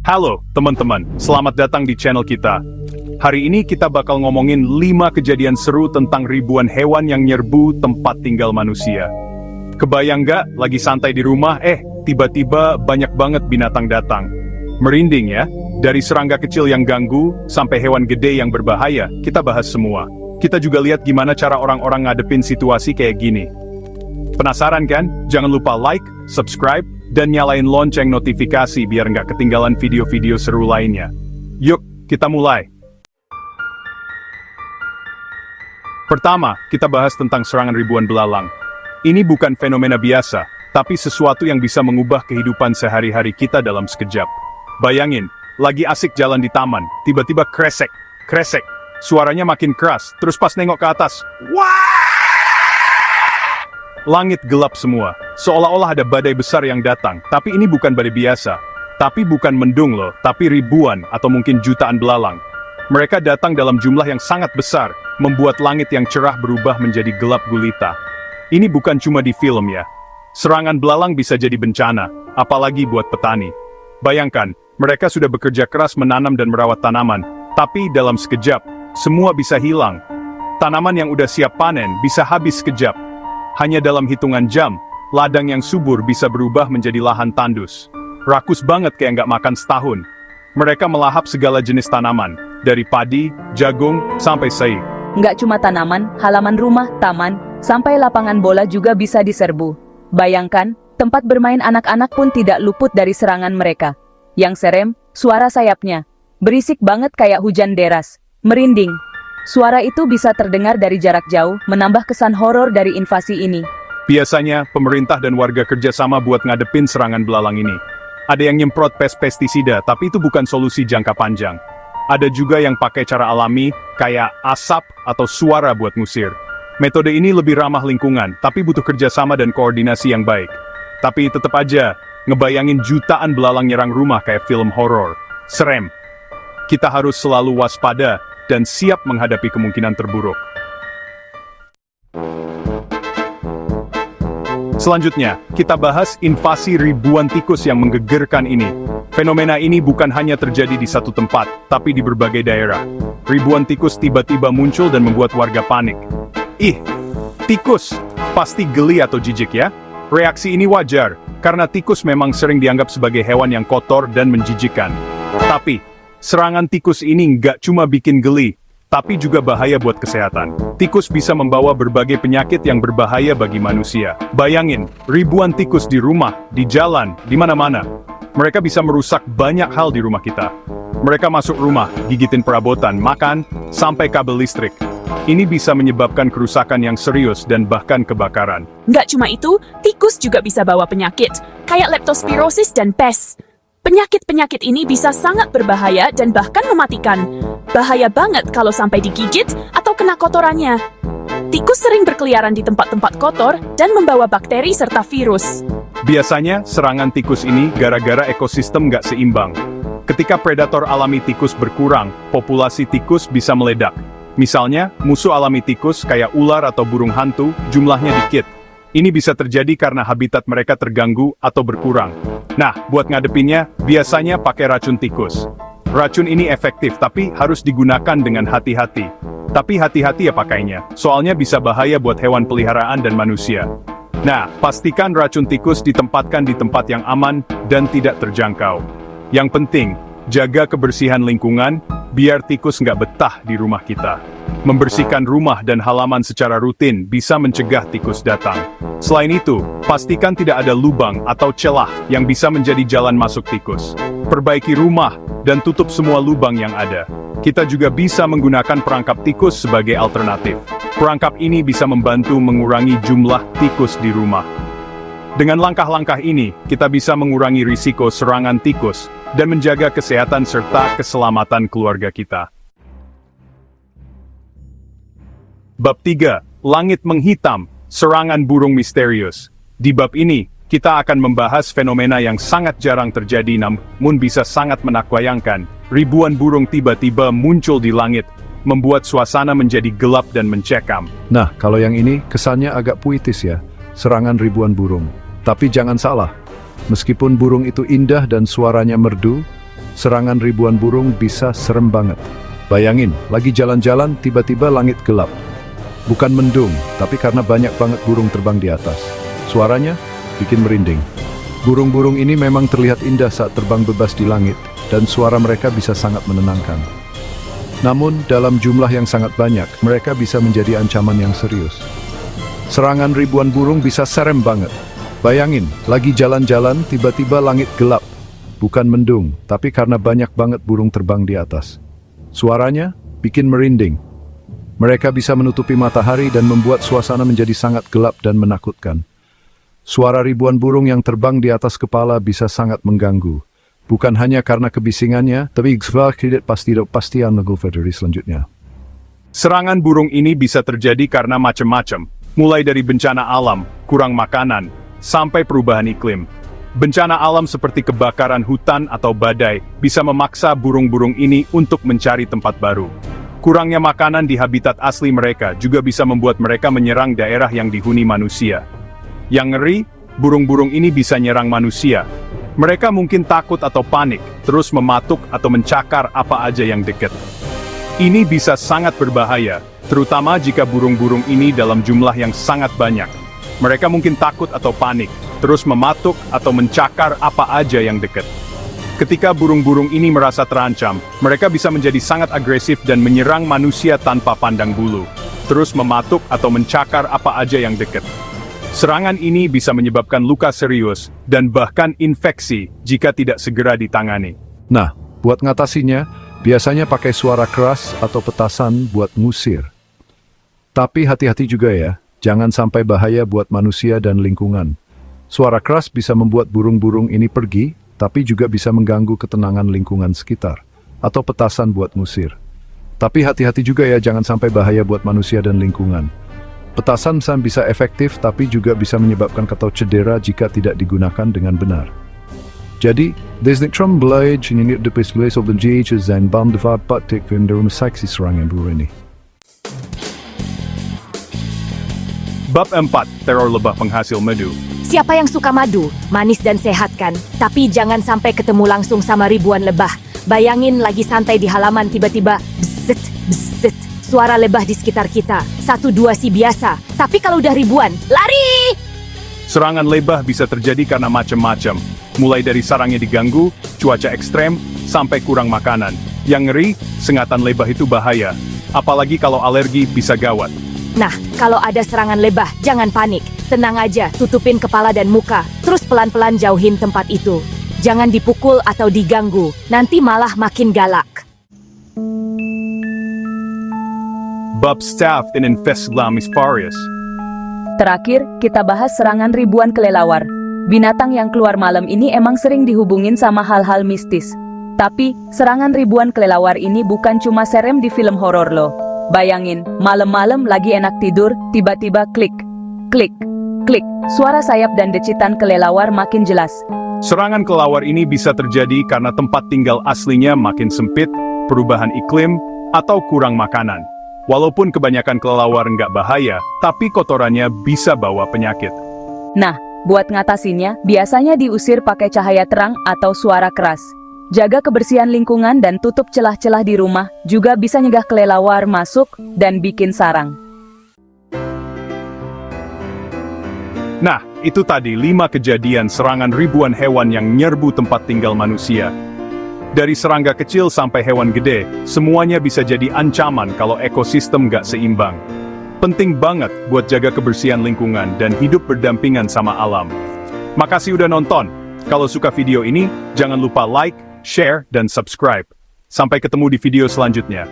Halo teman-teman, selamat datang di channel kita. Hari ini kita bakal ngomongin 5 kejadian seru tentang ribuan hewan yang nyerbu tempat tinggal manusia. Kebayang gak, lagi santai di rumah, tiba-tiba banyak banget binatang datang. Merinding ya, dari serangga kecil yang ganggu, sampai hewan gede yang berbahaya, kita bahas semua. Kita juga lihat gimana cara orang-orang ngadepin situasi kayak gini. Penasaran kan? Jangan lupa like, subscribe, dan nyalain lonceng notifikasi biar nggak ketinggalan video-video seru lainnya. Yuk, kita mulai. Pertama, kita bahas tentang serangan ribuan belalang. Ini bukan fenomena biasa, tapi sesuatu yang bisa mengubah kehidupan sehari-hari kita dalam sekejap. Bayangin, lagi asik jalan di taman, tiba-tiba kresek, kresek. Suaranya makin keras, terus pas nengok ke atas, wah! Langit gelap semua, seolah-olah ada badai besar yang datang, tapi ini bukan badai biasa. Tapi bukan mendung loh, tapi ribuan atau mungkin jutaan belalang. Mereka datang dalam jumlah yang sangat besar, membuat langit yang cerah berubah menjadi gelap gulita. Ini bukan cuma di film ya. Serangan belalang bisa jadi bencana, apalagi buat petani. Bayangkan, mereka sudah bekerja keras menanam dan merawat tanaman, tapi dalam sekejap, semua bisa hilang. Tanaman yang udah siap panen bisa habis sekejap. Hanya dalam hitungan jam, ladang yang subur bisa berubah menjadi lahan tandus. Rakus banget kayak nggak makan setahun. Mereka melahap segala jenis tanaman, dari padi, jagung, sampai sei. Nggak cuma tanaman, halaman rumah, taman, sampai lapangan bola juga bisa diserbu. Bayangkan, tempat bermain anak-anak pun tidak luput dari serangan mereka. Yang serem, suara sayapnya. Berisik banget kayak hujan deras. Merinding. Suara itu bisa terdengar dari jarak jauh, menambah kesan horor dari invasi ini. Biasanya, pemerintah dan warga kerja sama buat ngadepin serangan belalang ini. Ada yang nyemprot pestisida, tapi itu bukan solusi jangka panjang. Ada juga yang pakai cara alami, kayak asap atau suara buat ngusir. Metode ini lebih ramah lingkungan, tapi butuh kerjasama dan koordinasi yang baik. Tapi tetap aja, ngebayangin jutaan belalang nyerang rumah kayak film horor. Serem. Kita harus selalu waspada dan siap menghadapi kemungkinan terburuk. Selanjutnya, kita bahas invasi ribuan tikus yang menggegerkan ini. Fenomena ini bukan hanya terjadi di satu tempat, tapi di berbagai daerah. Ribuan tikus tiba-tiba muncul dan membuat warga panik. Tikus! Pasti geli atau jijik ya? Reaksi ini wajar, karena tikus memang sering dianggap sebagai hewan yang kotor dan menjijikkan. Tapi, serangan tikus ini nggak cuma bikin geli, tapi juga bahaya buat kesehatan. Tikus bisa membawa berbagai penyakit yang berbahaya bagi manusia. Bayangin, ribuan tikus di rumah, di jalan, di mana-mana. Mereka bisa merusak banyak hal di rumah kita. Mereka masuk rumah, gigitin perabotan, makan, sampai kabel listrik. Ini bisa menyebabkan kerusakan yang serius dan bahkan kebakaran. Nggak cuma itu, tikus juga bisa bawa penyakit, kayak leptospirosis dan pes. Penyakit-penyakit ini bisa sangat berbahaya dan bahkan mematikan. Bahaya banget kalau sampai digigit atau kena kotorannya. Tikus sering berkeliaran di tempat-tempat kotor dan membawa bakteri serta virus. Biasanya, serangan tikus ini gara-gara ekosistem nggak seimbang. Ketika predator alami tikus berkurang, populasi tikus bisa meledak. Misalnya, musuh alami tikus kayak ular atau burung hantu, jumlahnya dikit. Ini bisa terjadi karena habitat mereka terganggu atau berkurang. Nah, buat ngadepinnya, biasanya pakai racun tikus. Racun ini efektif, tapi harus digunakan dengan hati-hati. Tapi hati-hati ya pakainya, soalnya bisa bahaya buat hewan peliharaan dan manusia. Nah, pastikan racun tikus ditempatkan di tempat yang aman dan tidak terjangkau. Yang penting, jaga kebersihan lingkungan, biar tikus nggak betah di rumah kita. Membersihkan rumah dan halaman secara rutin bisa mencegah tikus datang. Selain itu, pastikan tidak ada lubang atau celah yang bisa menjadi jalan masuk tikus. Perbaiki rumah dan tutup semua lubang yang ada. Kita juga bisa menggunakan perangkap tikus sebagai alternatif. Perangkap ini bisa membantu mengurangi jumlah tikus di rumah. Dengan langkah-langkah ini, kita bisa mengurangi risiko serangan tikus dan menjaga kesehatan serta keselamatan keluarga kita. Bab 3. Langit menghitam, serangan burung misterius. Di bab ini, kita akan membahas fenomena yang sangat jarang terjadi namun bisa sangat menakjubkan. Ribuan burung tiba-tiba muncul di langit, membuat suasana menjadi gelap dan mencekam. Nah, kalau yang ini kesannya agak puitis ya, serangan ribuan burung. Tapi jangan salah, meskipun burung itu indah dan suaranya merdu, serangan ribuan burung bisa serem banget. Bayangin, lagi jalan-jalan tiba-tiba langit gelap. Bukan mendung, tapi karena banyak banget burung terbang di atas. Suaranya bikin merinding. Burung-burung ini memang terlihat indah saat terbang bebas di langit, dan suara mereka bisa sangat menenangkan. Namun, dalam jumlah yang sangat banyak, mereka bisa menjadi ancaman yang serius. Serangan ribuan burung bisa serem banget. Bayangin, lagi jalan-jalan tiba-tiba langit gelap. Bukan mendung, tapi karena banyak banget burung terbang di atas. Suaranya bikin merinding. Mereka bisa menutupi matahari dan membuat suasana menjadi sangat gelap dan menakutkan. Suara ribuan burung yang terbang di atas kepala bisa sangat mengganggu. Bukan hanya karena kebisingannya, tapi pastian dari selanjutnya. Serangan burung ini bisa terjadi karena macam-macam, mulai dari bencana alam, kurang makanan, sampai perubahan iklim. Bencana alam seperti kebakaran hutan atau badai bisa memaksa burung-burung ini untuk mencari tempat baru. Kurangnya makanan di habitat asli mereka juga bisa membuat mereka menyerang daerah yang dihuni manusia. Yang ngeri, burung-burung ini bisa nyerang manusia. Mereka mungkin takut atau panik, terus mematuk atau mencakar apa aja yang dekat. Ini bisa sangat berbahaya, terutama jika burung-burung ini dalam jumlah yang sangat banyak. Mereka mungkin takut atau panik, terus mematuk atau mencakar apa aja yang dekat. Ketika burung-burung ini merasa terancam, mereka bisa menjadi sangat agresif dan menyerang manusia tanpa pandang bulu, terus mematuk atau mencakar apa aja yang dekat. Serangan ini bisa menyebabkan luka serius dan bahkan infeksi jika tidak segera ditangani. Nah, buat ngatasinya, biasanya pakai suara keras atau petasan buat ngusir. Tapi hati-hati juga ya, jangan sampai bahaya buat manusia dan lingkungan. Suara keras bisa membuat burung-burung ini pergi, tapi juga bisa mengganggu ketenangan lingkungan sekitar, atau petasan buat ngusir. Tapi hati-hati juga ya, jangan sampai bahaya buat manusia dan lingkungan. Petasan bisa efektif, tapi juga bisa menyebabkan atau cedera jika tidak digunakan dengan benar. Jadi, desde tromblage ini dipilih oleh jejes dan bandvat batik vendor mesaksi serangan burung ini. Bab 4, teror lebah penghasil madu. Siapa yang suka madu? Manis dan sehat kan? Tapi jangan sampai ketemu langsung sama ribuan lebah. Bayangin lagi santai di halaman tiba-tiba bzzzt, bzzzt. Suara lebah di sekitar kita. 1-2 sih biasa. Tapi kalau udah ribuan, lari! Serangan lebah bisa terjadi karena macam-macam. Mulai dari sarangnya diganggu, cuaca ekstrem, sampai kurang makanan. Yang ngeri, sengatan lebah itu bahaya. Apalagi kalau alergi bisa gawat. Nah, kalau ada serangan lebah, jangan panik. Tenang aja, tutupin kepala dan muka. Terus pelan-pelan jauhin tempat itu. Jangan dipukul atau diganggu. Nanti malah makin galak. Bab staff in infestlamis farius. Terakhir, kita bahas serangan ribuan kelelawar. Binatang yang keluar malam ini emang sering dihubungin sama hal-hal mistis. Tapi, serangan ribuan kelelawar ini bukan cuma serem di film horor loh. Bayangin, malam-malam lagi enak tidur, tiba-tiba klik, klik, klik. Suara sayap dan decitan kelelawar makin jelas. Serangan kelelawar ini bisa terjadi karena tempat tinggal aslinya makin sempit, perubahan iklim, atau kurang makanan. Walaupun kebanyakan kelelawar nggak bahaya, tapi kotorannya bisa bawa penyakit. Nah, buat ngatasinnya, biasanya diusir pakai cahaya terang atau suara keras. Jaga kebersihan lingkungan dan tutup celah-celah di rumah, juga bisa nyegah kelelawar masuk dan bikin sarang. Nah, itu tadi 5 kejadian serangan ribuan hewan yang nyerbu tempat tinggal manusia. Dari serangga kecil sampai hewan gede, semuanya bisa jadi ancaman kalau ekosistem nggak seimbang. Penting banget buat jaga kebersihan lingkungan dan hidup berdampingan sama alam. Makasih udah nonton. Kalau suka video ini, jangan lupa like, share, dan subscribe. Sampai ketemu di video selanjutnya.